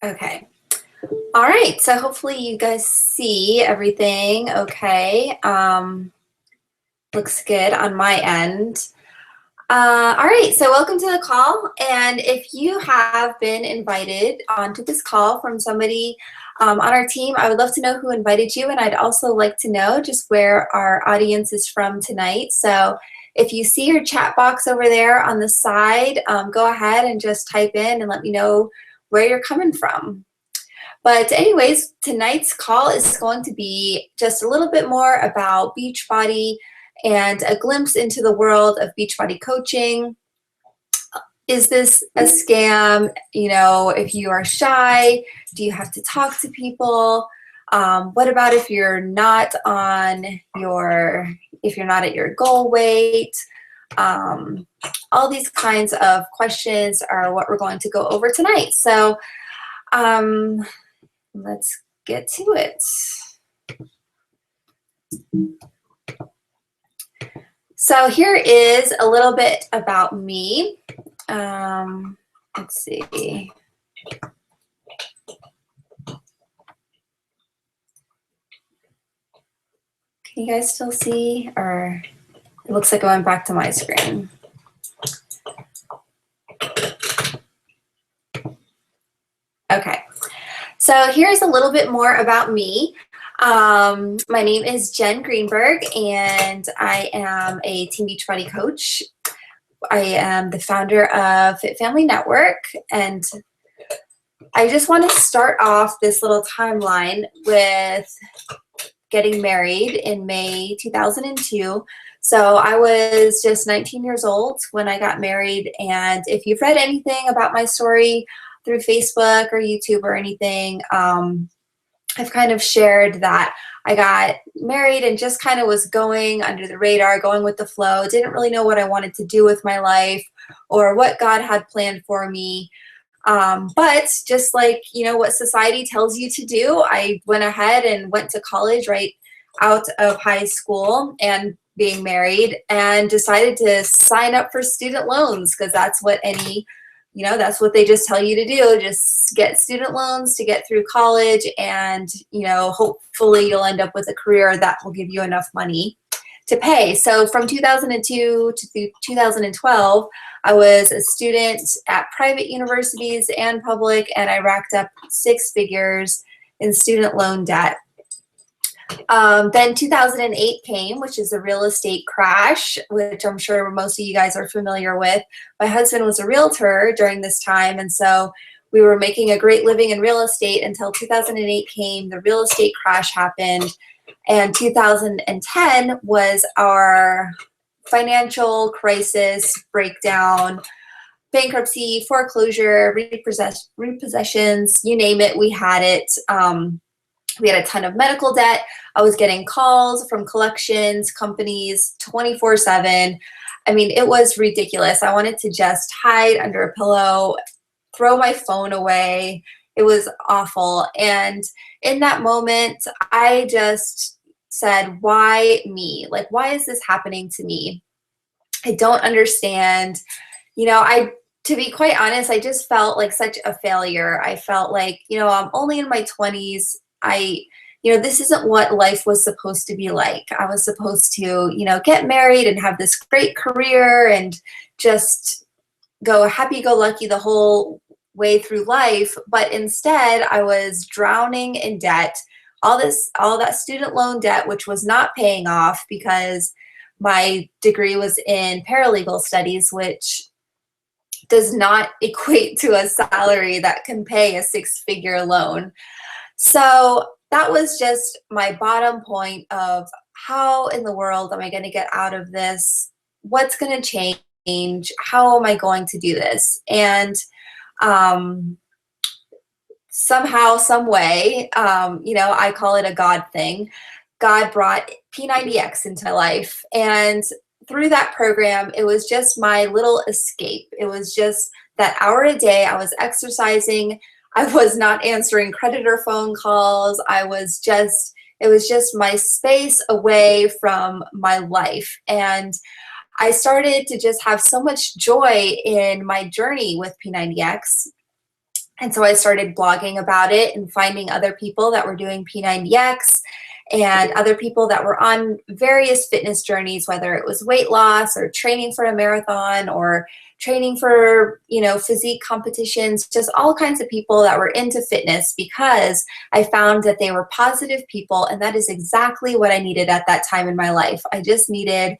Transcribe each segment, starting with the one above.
Okay. All right. So hopefully you guys see everything okay. Looks good on my end. All right. So welcome to the call. And if you have been invited onto this call from somebody on our team, I would love to know who invited you. And I'd also like to know just where our audience is from tonight. So if you see your chat box over there on the side, go ahead and just type in and let me know where you're coming from. But anyways, tonight's call is going to be just a little bit more about Beachbody and a glimpse into the world of Beachbody coaching. Is this a scam? You know, if you are shy, do you have to talk to people? What about if you're not at your goal weight? All these kinds of questions are what we're going to go over tonight. So let's get to it. So here is a little bit about me. Let's see. Can you guys still see? Or it looks like I went back to my screen. Okay. So here's a little bit more about me. My name is JennGreenberg, and I am a Team Beachbody coach. I am the founder of Fit Family Network, and I just want to start off this little timeline with getting married in May 2002. So I was just 19 years old when I got married, and if you've read anything about my story through Facebook or YouTube or anything, I've kind of shared that I got married and just kind of was going under the radar, going with the flow, didn't really know what I wanted to do with my life or what God had planned for me. But just like, you know, what society tells you to do, I went ahead and went to college right out of high school and being married, and decided to sign up for student loans because that's what that's what they just tell you to do. Just get student loans to get through college, and, you know, hopefully you'll end up with a career that will give you enough money to pay. So from 2002 to 2012, I was a student at private universities and public, and I racked up 6 figures in student loan debt. Then 2008 came, which is a real estate crash, which I'm sure most of you guys are familiar with. My husband was a realtor during this time, and so we were making a great living in real estate until 2008 came. The real estate crash happened, and 2010 was our financial crisis, breakdown, bankruptcy, foreclosure, repossessions, you name it, we had it. We had a ton of medical debt. I was getting calls from collections companies 24/7. I mean, it was ridiculous. I wanted to just hide under a pillow, throw my phone away. It was awful. And in that moment, I just said, why me? Like, why is this happening to me? I don't understand. You know, to be quite honest, I just felt like such a failure. I felt like, you know, I'm only in my 20s. This isn't what life was supposed to be like. I was supposed to, you know, get married and have this great career and just go happy-go-lucky the whole way through life. But instead, I was drowning in debt, all that student loan debt, which was not paying off because my degree was in paralegal studies, which does not equate to a salary that can pay a 6-figure loan. So that was just my bottom point of how in the world am I going to get out of this? What's going to change? How am I going to do this? And somehow, some way, I call it a God thing. God brought P90X into my life. And through that program, it was just my little escape. It was just that hour a day I was exercising. I was not answering creditor phone calls. It was just my space away from my life. And I started to just have so much joy in my journey with P90X. And so I started blogging about it and finding other people that were doing P90X and other people that were on various fitness journeys, whether it was weight loss or training for a marathon or training for, physique competitions, just all kinds of people that were into fitness, because I found that they were positive people. And that is exactly what I needed at that time in my life. I just needed,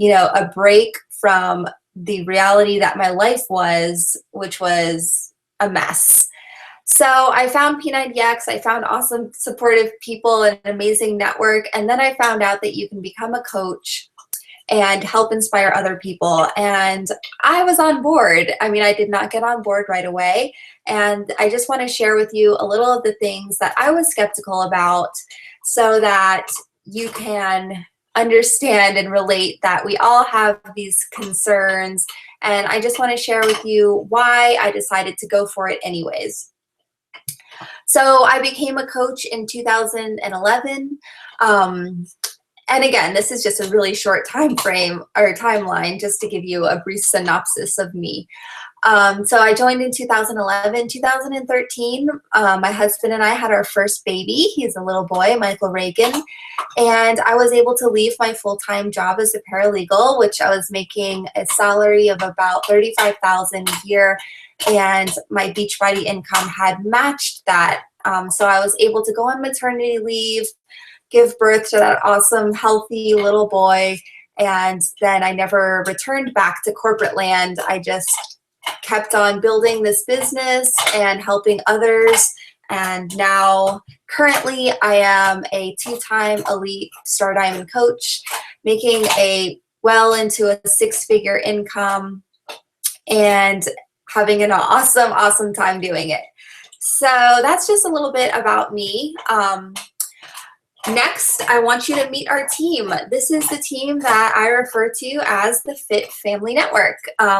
a break from the reality that my life was, which was a mess. So I found P90X, I found awesome supportive people and an amazing network, and then I found out that you can become a coach and help inspire other people. And I was on board. I mean, I did not get on board right away. And I just want to share with you a little of the things that I was skeptical about so that you can understand and relate that we all have these concerns. And I just want to share with you why I decided to go for it anyways. So I became a coach in 2011. And again, this is just a really short time frame or timeline just to give you a brief synopsis of me. So I joined in 2011. 2013, my husband and I had our first baby. He's a little boy, Michael Reagan. And I was able to leave my full-time job as a paralegal, which I was making a salary of about $35,000 a year. And my Beachbody income had matched that. So I was able to go on maternity leave, give birth to that awesome, healthy little boy. And then I never returned back to corporate land. I just kept on building this business and helping others. And now currently I am a 2-time elite Star Diamond coach, making well into a 6-figure income and having an awesome, awesome time doing it. So that's just a little bit about me. Next, I want you to meet our team. This is the team that I refer to as the Fit Family Network.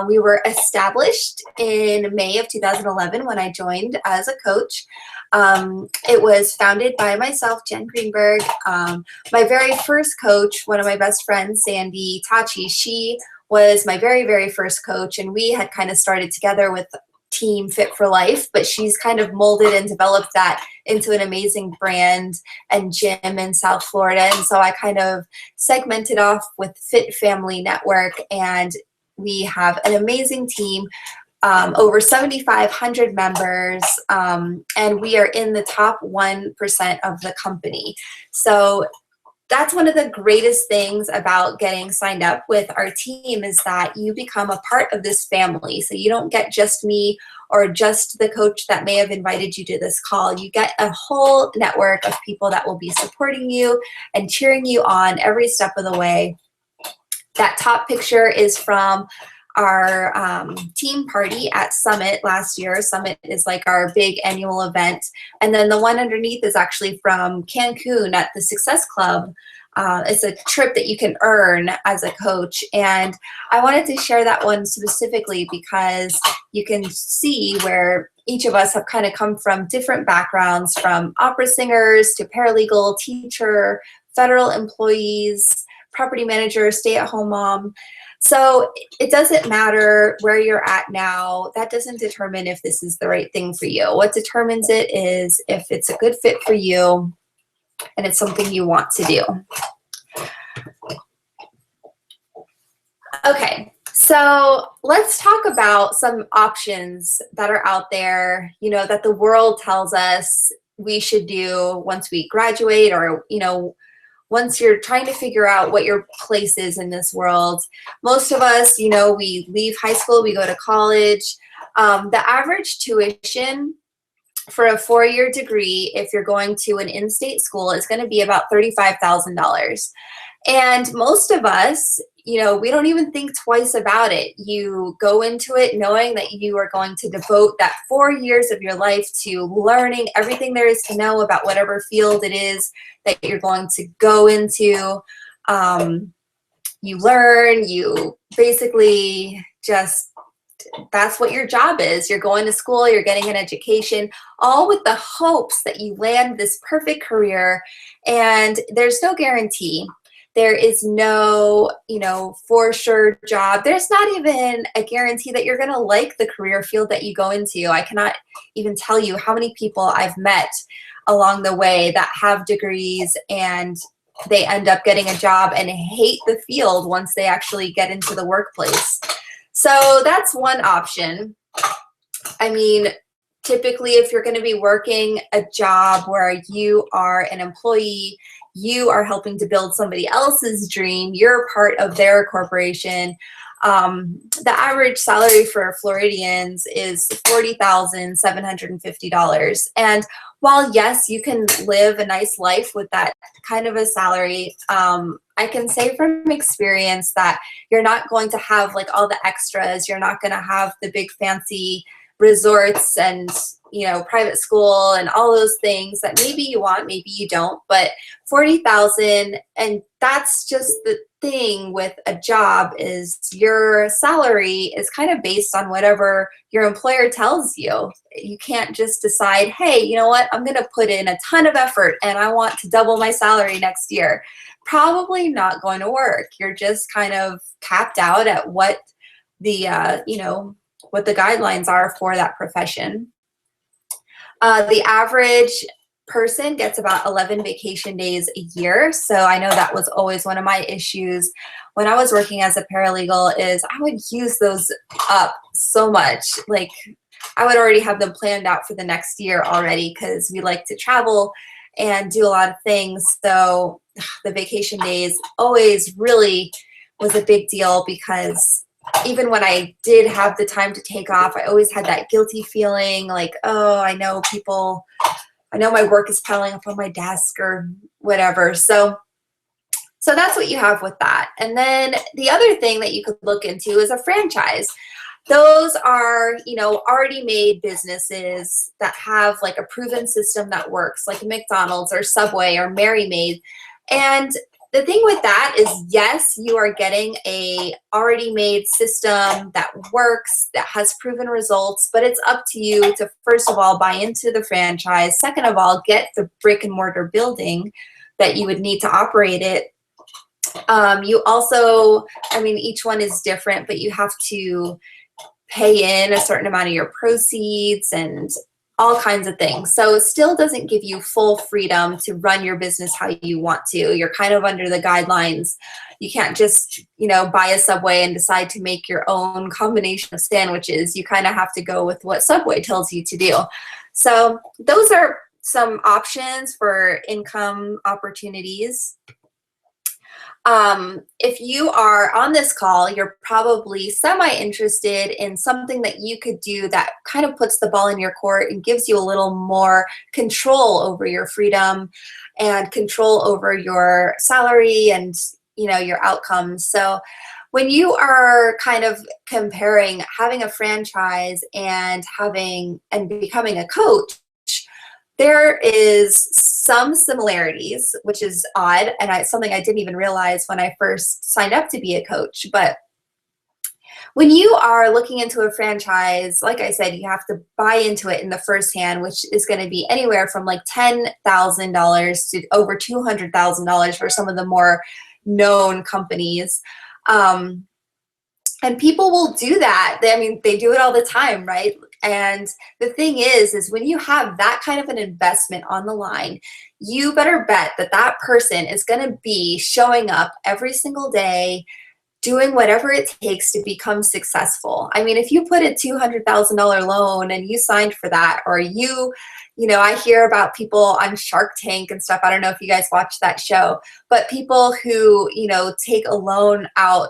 We were established in May of 2011 when I joined as a coach. It was founded by myself, JennGreenberg. My very first coach, one of my best friends, Sandy Tachi, she was my very, very first coach, and we had kind of started together with Team Fit for Life, but she's kind of molded and developed that into an amazing brand and gym in South Florida. And so I kind of segmented off with Fit Family Network, and we have an amazing team, over 7,500 members, and we are in the top 1% of the company. So that's one of the greatest things about getting signed up with our team, is that you become a part of this family. So you don't get just me or just the coach that may have invited you to this call. You get a whole network of people that will be supporting you and cheering you on every step of the way. That top picture is from our team party at Summit last year. Summit is like our big annual event. And then the one underneath is actually from Cancun at the Success Club. It's a trip that you can earn as a coach. And I wanted to share that one specifically because you can see where each of us have kind of come from different backgrounds, from opera singers to paralegal, teacher, federal employees, property manager, stay-at-home mom. So it doesn't matter where you're at now. That doesn't determine if this is the right thing for you. What determines it is if it's a good fit for you and it's something you want to do. Okay, so let's talk about some options that are out there, that the world tells us we should do once we graduate, or, once you're trying to figure out what your place is in this world. Most of us, we leave high school, we go to college. The average tuition for a 4-year degree, if you're going to an in-state school, is going to be about $35,000. And most of us, we don't even think twice about it. You go into it knowing that you are going to devote that 4 years of your life to learning everything there is to know about whatever field it is that you're going to go into. You learn, you basically just, that's what your job is. You're going to school, you're getting an education, all with the hopes that you land this perfect career. And there's no guarantee. There is no, for sure job. There's not even a guarantee that you're going to like the career field that you go into. I cannot even tell you how many people I've met along the way that have degrees and they end up getting a job and hate the field once they actually get into the workplace. So that's one option. I mean, typically, if you're going to be working a job where you are an employee, you are helping to build somebody else's dream, you're part of their corporation. The average salary for Floridians is $40,750. And while, yes, you can live a nice life with that kind of a salary, I can say from experience that you're not going to have like all the extras. You're not going to have the big fancy resorts and private school and all those things that maybe you want, maybe you don't, but 40,000, and that's just the thing with a job, is your salary is kind of based on whatever your employer tells you. You can't just decide, hey, you know what, I'm going to put in a ton of effort and I want to double my salary next year. Probably not going to work. You're just kind of capped out at what the what the guidelines are for that profession. The average person gets about 11 vacation days a year. So I know that was always one of my issues when I was working as a paralegal, is I would use those up so much. Like I would already have them planned out for the next year already, because we like to travel and do a lot of things. So the vacation days always really was a big deal, because even when I did have the time to take off, I always had that guilty feeling like, oh, I know my work is piling up on my desk or whatever. So that's what you have with that. And then the other thing that you could look into is a franchise. Those are, already made businesses that have like a proven system that works, like McDonald's or Subway or Mary Maid. And the thing with that is, yes, you are getting a already made system that works, that has proven results, but it's up to you to, first of all, buy into the franchise. Second of all, get the brick and mortar building that you would need to operate it. You also, each one is different, but you have to pay in a certain amount of your proceeds and all kinds of things. So it still doesn't give you full freedom to run your business how you want to. You're kind of under the guidelines. You can't just, buy a Subway and decide to make your own combination of sandwiches. You kind of have to go with what Subway tells you to do. So those are some options for income opportunities. If you are on this call, you're probably semi-interested in something that you could do that kind of puts the ball in your court and gives you a little more control over your freedom and control over your salary and, your outcomes. So when you are kind of comparing having a franchise and becoming a coach, there is some similarities, which is odd, and something I didn't even realize when I first signed up to be a coach. But when you are looking into a franchise, like I said, you have to buy into it in the first hand, which is going to be anywhere from like $10,000 to over $200,000 for some of the more known companies. And people will do that. They do it all the time, right? And the thing is when you have that kind of an investment on the line, you better bet that that person is going to be showing up every single day, doing whatever it takes to become successful. If you put a $200,000 loan and you signed for that, or I hear about people on Shark Tank and stuff. I don't know if you guys watch that show, but people who, take a loan out,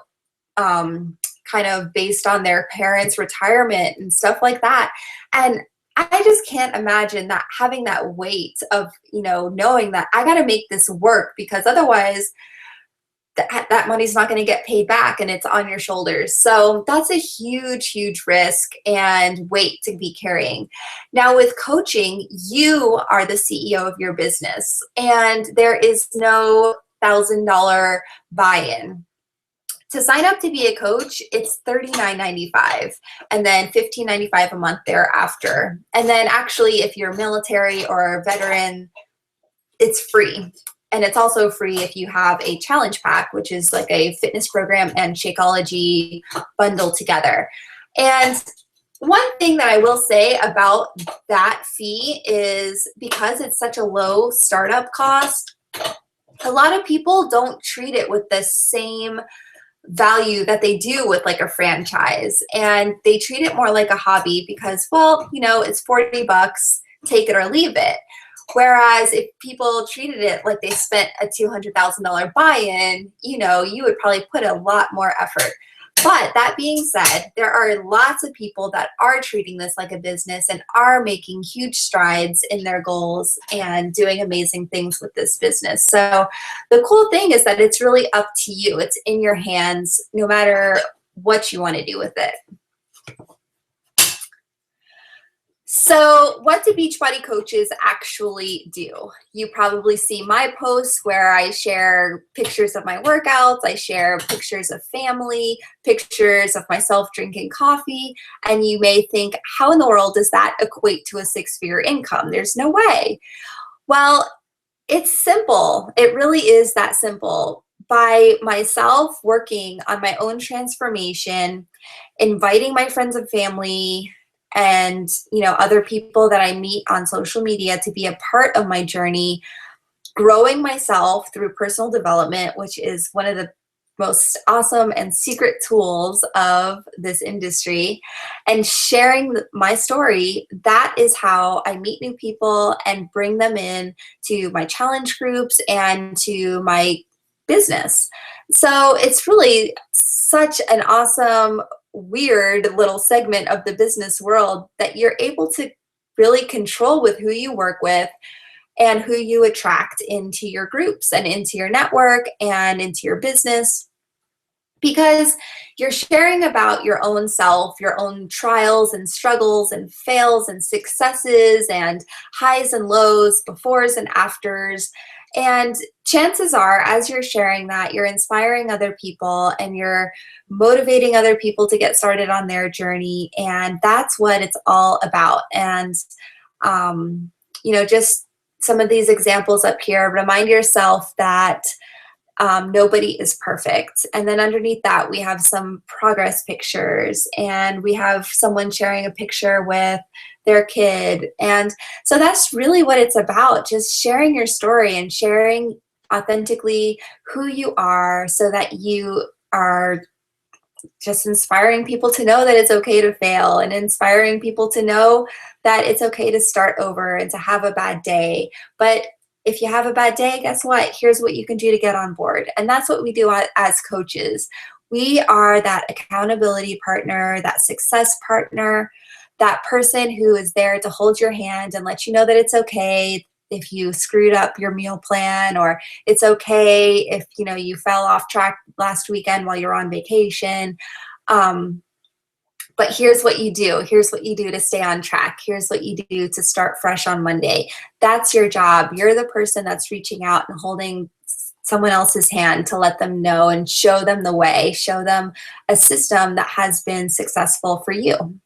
kind of based on their parents' retirement and stuff like that. And I just can't imagine that, having that weight of, knowing that I got to make this work, because otherwise that money's not going to get paid back and it's on your shoulders. So that's a huge, huge risk and weight to be carrying. Now with coaching, you are the CEO of your business, and there is no $1,000 buy-in. To sign up to be a coach, it's $39.95 and then $15.95 a month thereafter. And then actually, if you're military or a veteran, it's free. And it's also free if you have a challenge pack, which is like a fitness program and Shakeology bundled together. And one thing that I will say about that fee is because it's such a low startup cost, a lot of people don't treat it with the same value that they do with like a franchise, and they treat it more like a hobby because, well, you know, it's 40 bucks, take it or leave it. Whereas if people treated it like they spent a $200,000 buy-in, you know, you would probably put a lot more effort. But that being said, there are lots of people that are treating this like a business and are making huge strides in their goals and doing amazing things with this business. So the cool thing is that it's really up to you. It's in your hands, no matter what you want to do with it. So what do Beachbody coaches actually do? You probably see my posts where I share pictures of my workouts, I share pictures of family, pictures of myself drinking coffee, and you may think, how in the world does that equate to a six-figure income? There's no way. Well, it's simple. It really is that simple. By myself working on my own transformation, inviting my friends and family, and you know, other people that I meet on social media to be a part of my journey, growing myself through personal development, which is one of the most awesome and secret tools of this industry, and sharing my story. That is how I meet new people and bring them in to my challenge groups and to my business. So it's really such an awesome, weird little segment of the business world that you're able to really control with who you work with and who you attract into your groups and into your network and into your business, because you're sharing about your own self, your own trials and struggles and fails and successes and highs and lows, befores and afters. And chances are, as you're sharing that, you're inspiring other people and you're motivating other people to get started on their journey. And that's what it's all about. And, you know, just some of these examples up here, remind yourself that nobody is perfect. And then underneath that, we have some progress pictures, and we have someone sharing a picture with their kid. And so that's really what it's about, just sharing your story and sharing authentically who you are, so that you are just inspiring people to know that it's okay to fail, and inspiring people to know that it's okay to start over and to have a bad day. But if you have a bad day, guess what? Here's what you can do to get on board. And that's what we do as coaches. We are that accountability partner, that success partner, that person who is there to hold your hand and let you know that it's okay if you screwed up your meal plan, or it's okay if, you know, you fell off track last weekend while you're on vacation. But here's what you do. Here's what you do to stay on track. Here's what you do to start fresh on Monday. That's your job. You're the person that's reaching out and holding someone else's hand to let them know and show them the way, show them a system that has been successful for you.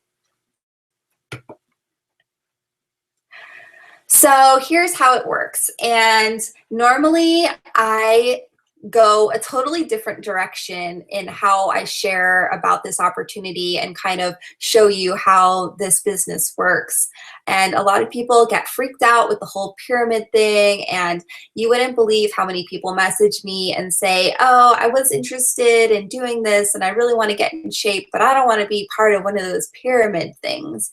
So here's how it works. And normally I go a totally different direction in how I share about this opportunity and kind of show you how this business works. And a lot of people get freaked out with the whole pyramid thing, and you wouldn't believe how many people message me and say, oh, I was interested in doing this and I really want to get in shape, but I don't want to be part of one of those pyramid things.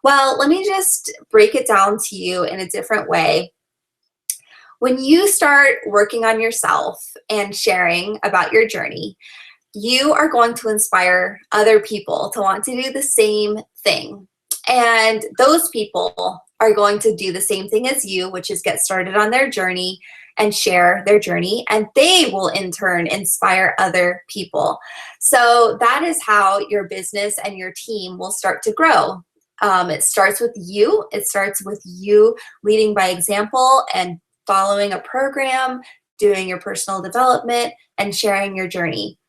Well, let me just break it down to you in a different way. When you start working on yourself and sharing about your journey, you are going to inspire other people to want to do the same thing. And those people are going to do the same thing as you, which is get started on their journey and share their journey, and they will in turn inspire other people. So that is how your business and your team will start to grow. It starts with you. It starts with you leading by example and following a program, doing your personal development, and sharing your journey.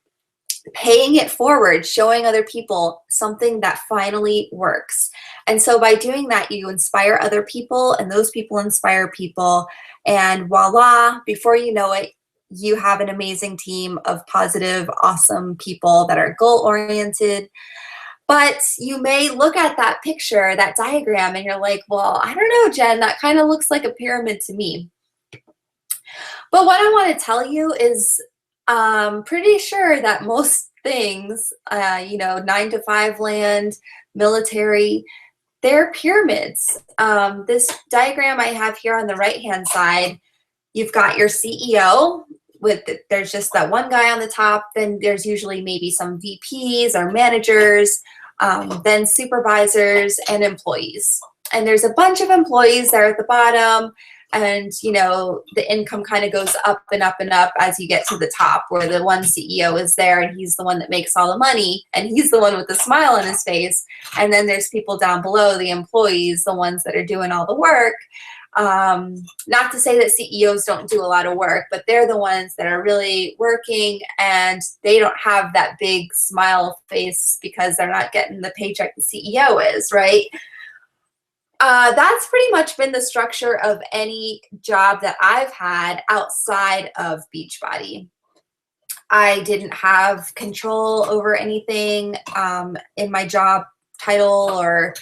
Paying it forward, showing other people something that finally works. And so by doing that, you inspire other people, and those people inspire people, and voila, before you know it, you have an amazing team of positive, awesome people that are goal-oriented. But you may look at that picture, that diagram, and you're like, well, I don't know, Jen, that kind of looks like a pyramid to me. But what I want to tell you is I'm pretty sure that most things, 9 to 5 land, military, they're pyramids. This diagram I have here on the right-hand side, you've got your CEO there's just that one guy on the top. Then there's usually maybe some VPs or managers, then supervisors and employees. And there's a bunch of employees there at the bottom. And, the income kind of goes up and up and up as you get to the top, where the one CEO is there and he's the one that makes all the money and he's the one with the smile on his face. And then there's people down below, the employees, the ones that are doing all the work. Not to say that CEOs don't do a lot of work, but they're the ones that are really working, and they don't have that big smile face because they're not getting the paycheck the CEO is, right? That's pretty much been the structure of any job that I've had outside of Beachbody. I didn't have control over anything in my job title or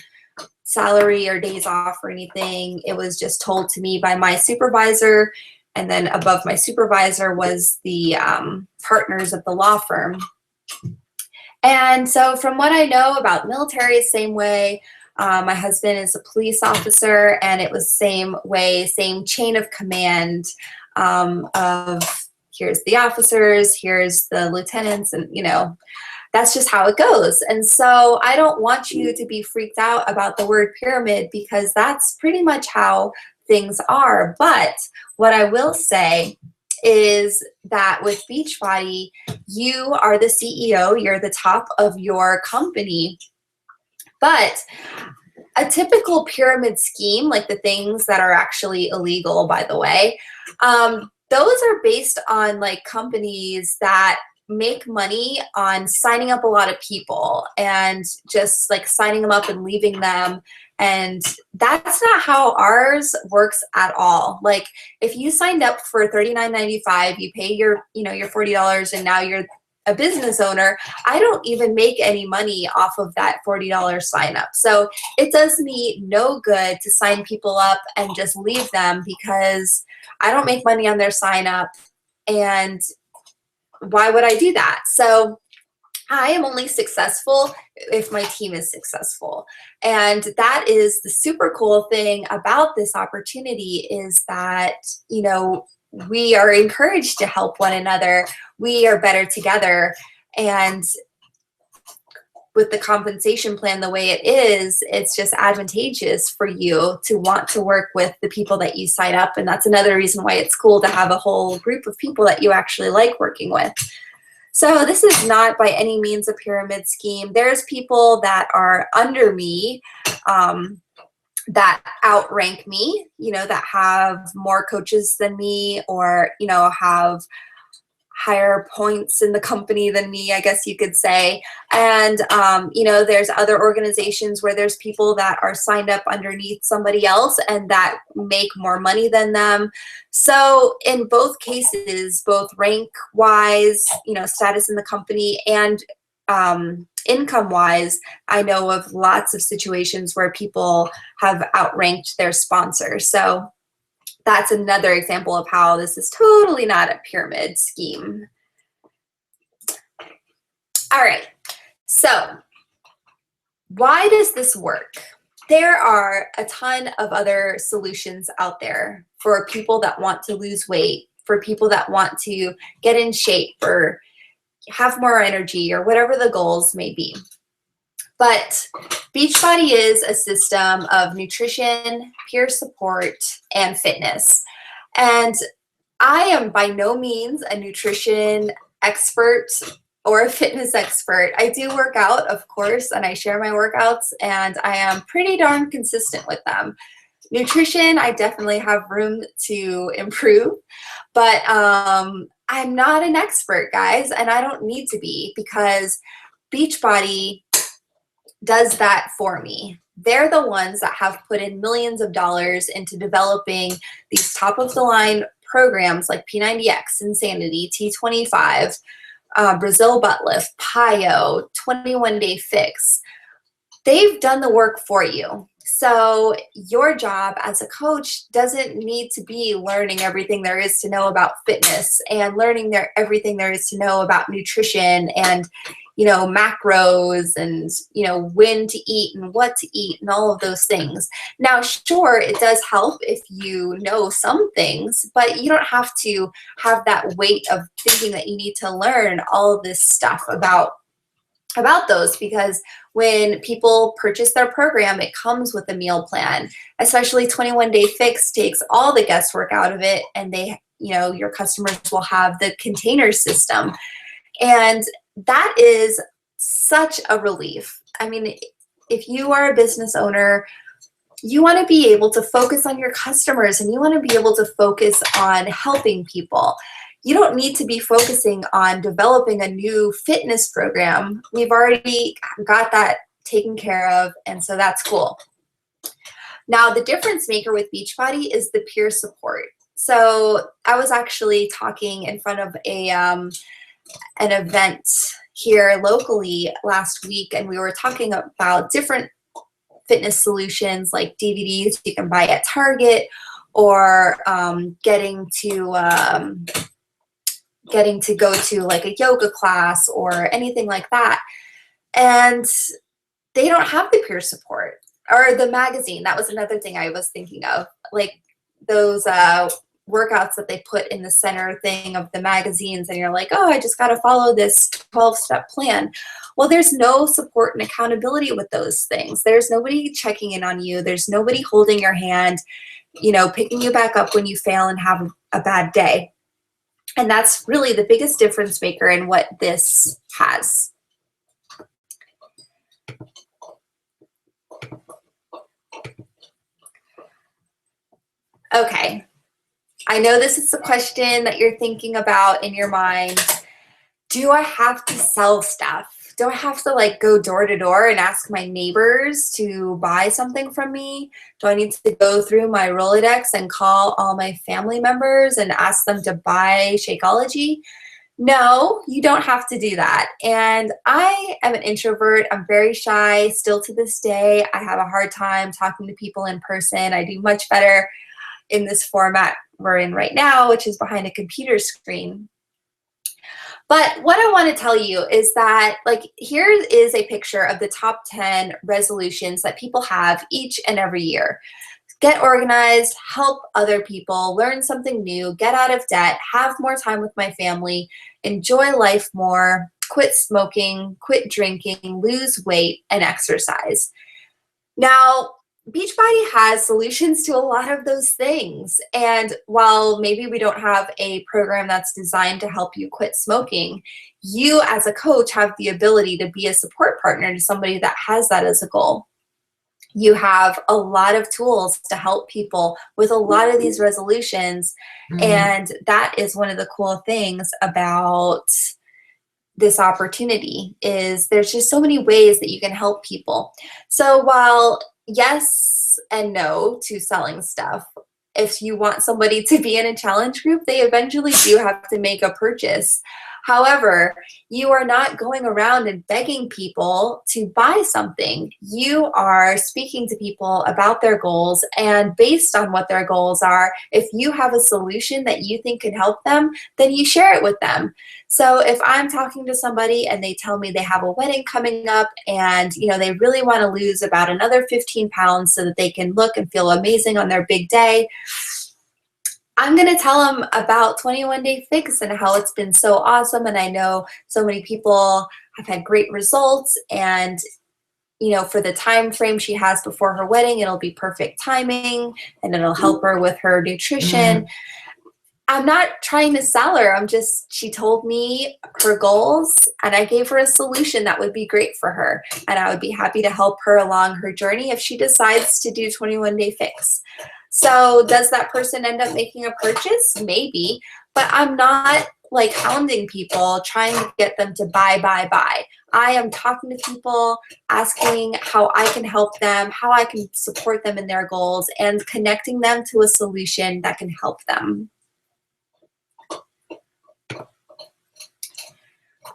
salary or days off or anything. It was just told to me by my supervisor, and then above my supervisor was the partners of the law firm. And so from what I know about military, same way. My husband is a police officer, and it was same way, same chain of command of here's the officers, here's the lieutenants, and that's just how it goes. And so I don't want you to be freaked out about the word pyramid, because that's pretty much how things are. But what I will say is that with Beachbody, you are the CEO, you're the top of your company. But a typical pyramid scheme, like the things that are actually illegal, by the way, those are based on like companies that make money on signing up a lot of people and just like signing them up and leaving them. And that's not how ours works at all. Like if you signed up for $39.95, you pay your $40, and now you're a business owner, I don't even make any money off of that $40 sign up. So it does me no good to sign people up and just leave them, because I don't make money on their sign up. And why would I do that? So I am only successful if my team is successful. And that is the super cool thing about this opportunity, is that, we are encouraged to help one another. We are better together. And with the compensation plan the way it is, it's just advantageous for you to want to work with the people that you sign up. And that's another reason why it's cool to have a whole group of people that you actually like working with. So this is not by any means a pyramid scheme. There's people that are under me that outrank me, that have more coaches than me, or, have higher points in the company than me, I guess you could say. And, there's other organizations where there's people that are signed up underneath somebody else and that make more money than them. So in both cases, both rank-wise, status in the company, and income-wise, I know of lots of situations where people have outranked their sponsors. So that's another example of how this is totally not a pyramid scheme. All right, so why does this work? There are a ton of other solutions out there for people that want to lose weight, for people that want to get in shape or have more energy, or whatever the goals may be. But Beachbody is a system of nutrition, peer support, and fitness. And I am by no means a nutrition expert or a fitness expert. I do work out, of course, and I share my workouts, and I am pretty darn consistent with them. Nutrition, I definitely have room to improve, but I'm not an expert, guys, and I don't need to be, because Beachbody does that for me. They're the ones that have put in millions of dollars into developing these top of the line programs like P90X, Insanity, T25, Brazil Butt Lift, PIO, 21 Day Fix. They've done the work for you. So your job as a coach doesn't need to be learning everything there is to know about fitness and learning everything there is to know about nutrition and, you know, macros and, you know, when to eat and what to eat and all of those things. Now, sure, it does help if you know some things, but you don't have to have that weight of thinking that you need to learn all of this stuff about those, because when people purchase their program, it comes with a meal plan. Especially 21 Day Fix takes all the guesswork out of it, and they, you know, your customers will have the container system. And that is such a relief. I mean, if you are a business owner, you want to be able to focus on your customers and you want to be able to focus on helping people. You don't need to be focusing on developing a new fitness program. We've already got that taken care of, and so that's cool. Now, the difference maker with Beachbody is the peer support. So I was actually talking in front of an event here locally last week, and we were talking about different fitness solutions like DVDs you can buy at Target, or getting to go to like a yoga class or anything like that. And they don't have the peer support or the magazine. That was another thing I was thinking of, like those workouts that they put in the center thing of the magazines, and you're like, oh, I just got to follow this 12-step plan. Well, there's no support and accountability with those things. There's nobody checking in on you. There's nobody holding your hand, you know, picking you back up when you fail and have a bad day. And that's really the biggest difference maker in what this has. Okay, I know this is the question that you're thinking about in your mind. Do I have to sell stuff? Do I have to like go door to door and ask my neighbors to buy something from me? Do I need to go through my Rolodex and call all my family members and ask them to buy Shakeology? No, you don't have to do that. And I am an introvert. I'm very shy still to this day. I have a hard time talking to people in person. I do much better in this format we're in right now, which is behind a computer screen. But what I want to tell you is that, like, here is a picture of the top 10 resolutions that people have each and every year. Get organized, help other people, learn something new, get out of debt, have more time with my family, enjoy life more, quit smoking, quit drinking, lose weight, and exercise. Now, Beachbody has solutions to a lot of those things. And while maybe we don't have a program that's designed to help you quit smoking, you as a coach have the ability to be a support partner to somebody that has that as a goal. You have a lot of tools to help people with a lot of these resolutions. And that is one of the cool things about this opportunity, is there's just so many ways that you can help people. So while yes and no to selling stuff, if you want somebody to be in a challenge group, they eventually do have to make a purchase. However, you are not going around and begging people to buy something. You are speaking to people about their goals, and based on what their goals are, if you have a solution that you think can help them, then you share it with them. So if I'm talking to somebody and they tell me they have a wedding coming up and, you know, they really want to lose about another 15 pounds so that they can look and feel amazing on their big day, I'm going to tell them about 21 Day Fix and how it's been so awesome. And I know so many people have had great results, and, you know, for the time frame she has before her wedding, it'll be perfect timing and it'll help her with her nutrition. I'm not trying to sell her. She told me her goals, and I gave her a solution that would be great for her. And I would be happy to help her along her journey if she decides to do 21 Day Fix. So does that person end up making a purchase? Maybe, but I'm not like hounding people trying to get them to buy. I am talking to people, asking how I can help them, how I can support them in their goals, and connecting them to a solution that can help them.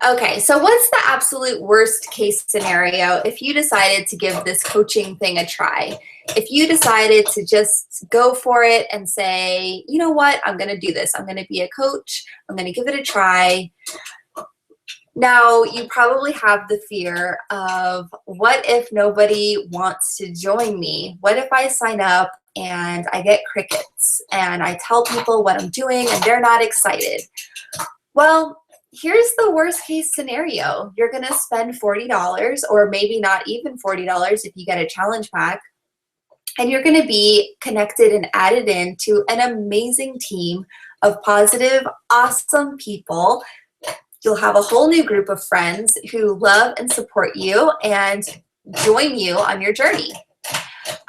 Okay, so what's the absolute worst case scenario if you decided to give this coaching thing a try? If you decided to just go for it and say, you know what, I'm going to do this. I'm going to be a coach. I'm going to give it a try. Now, you probably have the fear of, what if nobody wants to join me? What if I sign up and I get crickets and I tell people what I'm doing and they're not excited? Well, here's the worst case scenario. You're going to spend $40, or maybe not even $40 if you get a challenge pack, and you're going to be connected and added into an amazing team of positive, awesome people. You'll have a whole new group of friends who love and support you and join you on your journey.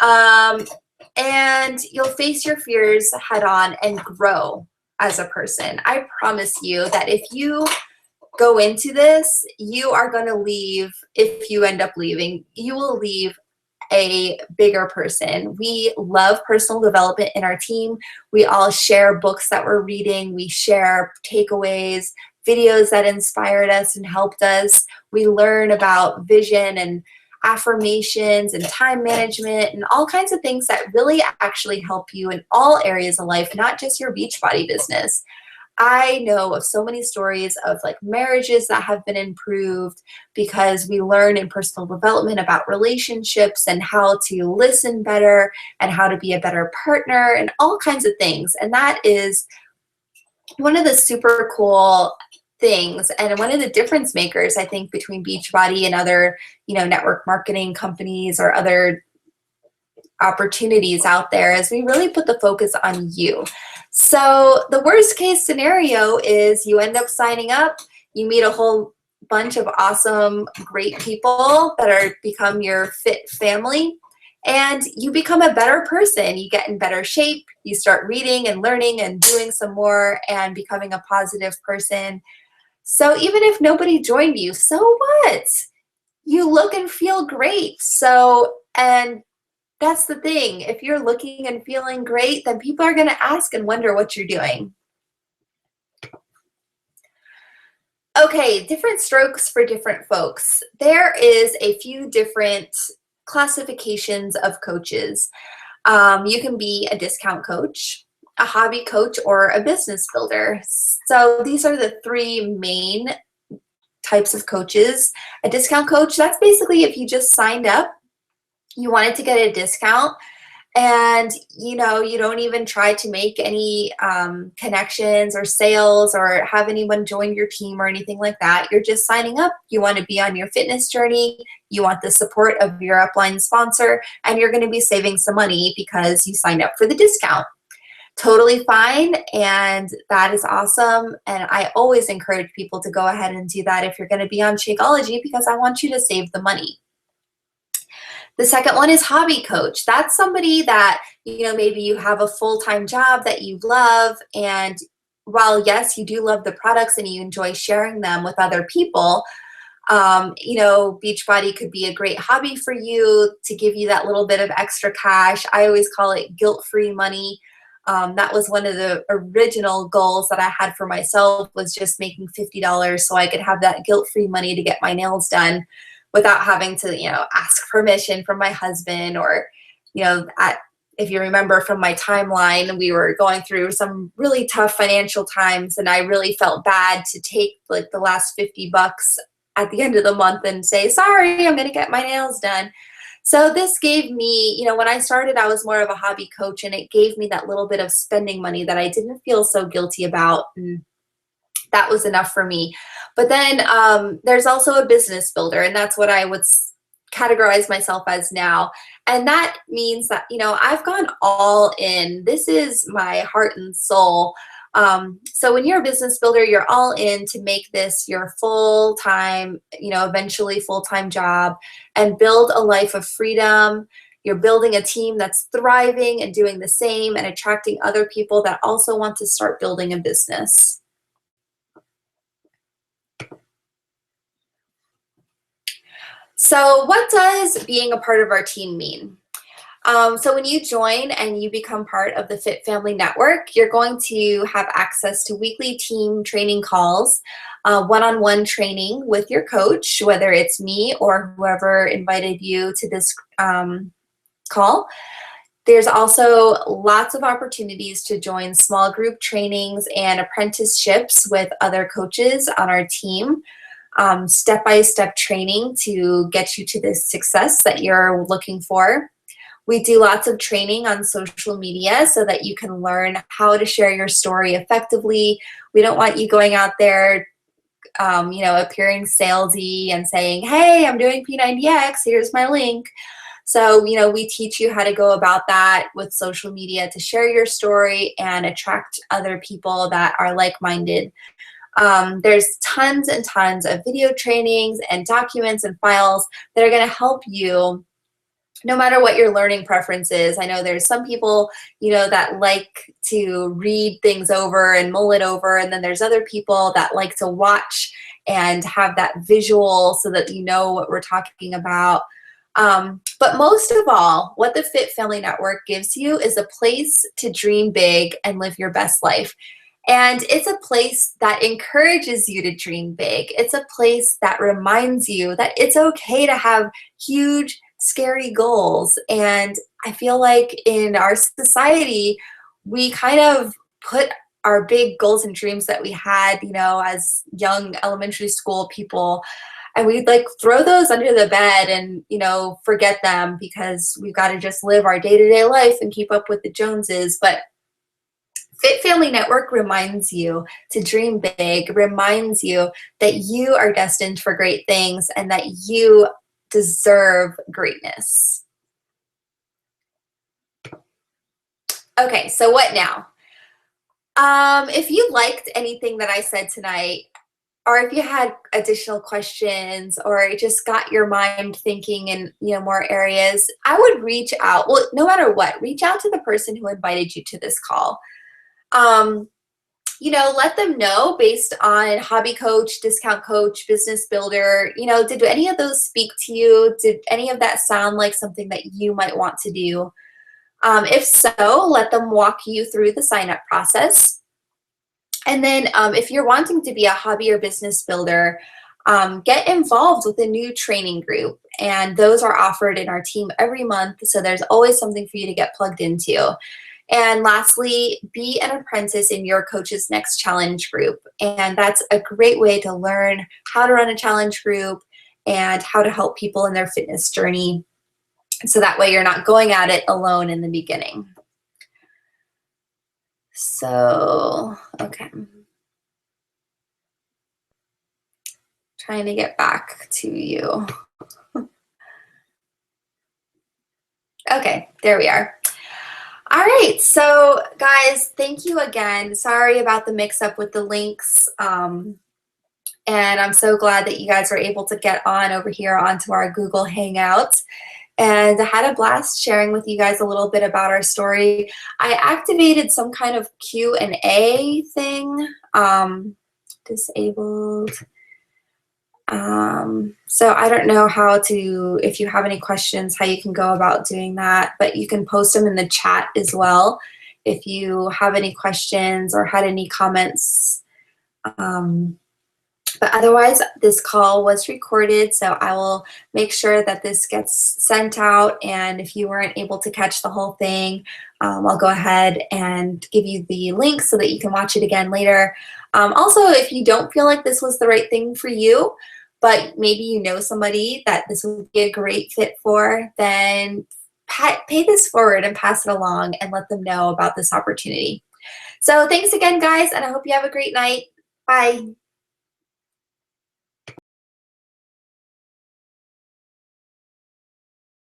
And you'll face your fears head on and grow as a person. I promise you that if you go into this, you are going to leave, if you end up leaving, you will leave a bigger person. We love personal development in our team. We all share books that we're reading. We share takeaways, videos that inspired us and helped us. We learn about vision and affirmations and time management and all kinds of things that really actually help you in all areas of life, not just your Beachbody business. I know of so many stories of like marriages that have been improved because we learn in personal development about relationships and how to listen better and how to be a better partner and all kinds of things. And that is one of the super cool things and one of the difference makers, I think, between Beachbody and other, network marketing companies or other opportunities out there, is we really put the focus on you. So the worst case scenario is you end up signing up, you meet a whole bunch of awesome, great people that are become your fit family, and you become a better person. You get in better shape, you start reading and learning and doing some more and becoming a positive person. So even if nobody joined you, so what? You look and feel great. And that's the thing. If you're looking and feeling great, then people are going to ask and wonder what you're doing. Okay, different strokes for different folks. There is a few different classifications of coaches. You can be a discount coach, a hobby coach, or a business builder. So these are the three main types of coaches. A discount coach, that's basically if you just signed up, you wanted to get a discount, and you don't even try to make any connections or sales or have anyone join your team or anything like that. You're just signing up. You want to be on your fitness journey. You want the support of your upline sponsor, and you're going to be saving some money because you signed up for the discount. Totally fine, and that is awesome. And I always encourage people to go ahead and do that if you're going to be on Shakeology, because I want you to save the money. The second one is hobby coach. That's somebody that, maybe you have a full-time job that you love, and while yes, you do love the products and you enjoy sharing them with other people, Beachbody could be a great hobby for you to give you that little bit of extra cash. I always call it guilt-free money. That was one of the original goals that I had for myself, was just making $50 so I could have that guilt-free money to get my nails done without having to, ask permission from my husband, or, if you remember from my timeline, we were going through some really tough financial times, and I really felt bad to take like the last $50 at the end of the month and say, sorry, I'm going to get my nails done. So this gave me, when I started, I was more of a hobby coach, and it gave me that little bit of spending money that I didn't feel so guilty about. And that was enough for me. But then there's also a business builder, and that's what I would categorize myself as now. And that means that, I've gone all in. This is my heart and soul. So when you're a business builder, you're all in to make this your full-time, eventually full-time job, and build a life of freedom. You're building a team that's thriving and doing the same, and attracting other people that also want to start building a business. So what does being a part of our team mean? So when you join and you become part of the Fit Family Network, you're going to have access to weekly team training calls, one-on-one training with your coach, whether it's me or whoever invited you to this call. There's also lots of opportunities to join small group trainings and apprenticeships with other coaches on our team. Step-by-step training to get you to the success that you're looking for. We do lots of training on social media so that you can learn how to share your story effectively. We don't want you going out there, appearing salesy and saying, hey, I'm doing P90X, here's my link. So, we teach you how to go about that with social media to share your story and attract other people that are like-minded. There's tons and tons of video trainings and documents and files that are going to help you no matter what your learning preference is. I know there's some people, that like to read things over and mull it over, and then there's other people that like to watch and have that visual so that you know what we're talking about. But most of all, what the Fit Family Network gives you is a place to dream big and live your best life. And it's a place that encourages you to dream big. It's a place that reminds you that it's okay to have huge, scary goals. And I feel like in our society, we kind of put our big goals and dreams that we had, as young elementary school people, and we'd like throw those under the bed and, forget them because we've got to just live our day-to-day life and keep up with the Joneses. But Fit Family Network reminds you to dream big, reminds you that you are destined for great things and that you deserve greatness. Okay, so what now? If you liked anything that I said tonight, or if you had additional questions, or it just got your mind thinking in more areas, I would reach out. Well, no matter what, reach out to the person who invited you to this call. Let them know based on hobby coach, discount coach, business builder, did any of those speak to you? Did any of that sound like something that you might want to do? If so, let them walk you through the sign-up process. And then if you're wanting to be a hobby or business builder, get involved with a new training group. And those are offered in our team every month. So there's always something for you to get plugged into. And lastly, be an apprentice in your coach's next challenge group. And that's a great way to learn how to run a challenge group and how to help people in their fitness journey. So that way you're not going at it alone in the beginning. So, okay. Trying to get back to you. Okay, there we are. All right, so guys, thank you again. Sorry about the mix-up with the links. And I'm so glad that you guys were able to get on over here onto our Google Hangouts. And I had a blast sharing with you guys a little bit about our story. I activated some kind of Q&A thing, disabled. So I don't know if you have any questions, how you can go about doing that, but you can post them in the chat as well if you have any questions or had any comments. But otherwise, this call was recorded, so I will make sure that this gets sent out. And if you weren't able to catch the whole thing, I'll go ahead and give you the link so that you can watch it again later. Also, if you don't feel like this was the right thing for you, but maybe you know somebody that this would be a great fit for, then pay this forward and pass it along and let them know about this opportunity. So thanks again, guys, and I hope you have a great night. Bye.